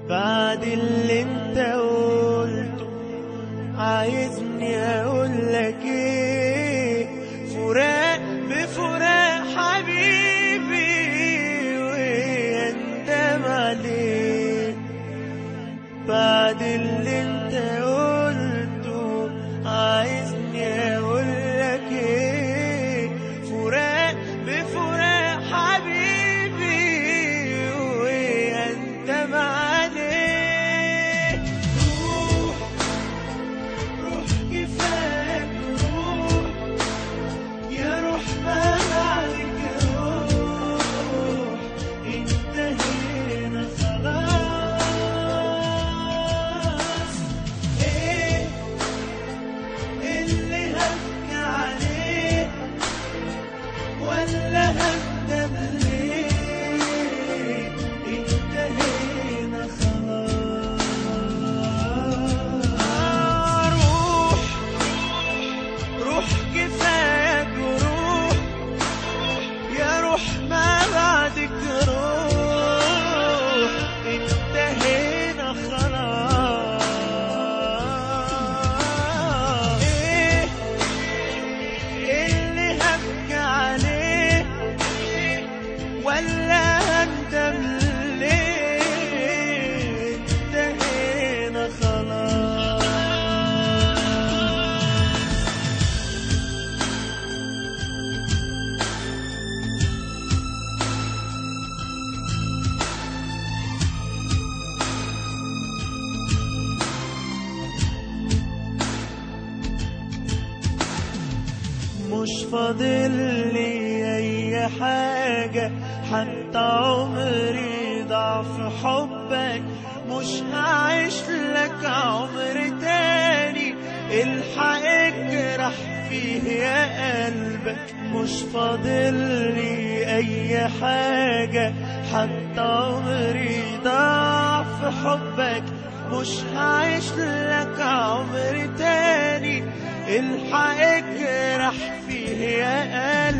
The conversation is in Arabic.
بعد اللي انت قلته عايزني اقولك ايه؟ فراق بفراق حبيبي ويندم عليه. بعد اللي انت قلته عايزني اقولك ايه؟ فراق بفراق حبيبي ويندم عليه. روح روح كفاك روح يا روح ما بعدك روح، انتهينا خلاص. ايه اللي هبكي عليه ولا هندم ليه؟ انتهينا خلاص. روح روح كفاياك روح يا روح ما بعدك روح، انتهينا خلاص. ايه اللي هبكي عليه ولا هندم ليه؟ انتهينا خلاص. مش فاضل لي اي حاجة، حتى عمري ضاع في حبك. مش هعيش لك عمر تاني الحق اجرح فيه يا قلبك. مش فاضل لي اي حاجة، حتى عمري ضاع في حبك. مش هعيش لك عمر تاني الحق اجرح فيه يا قلبك.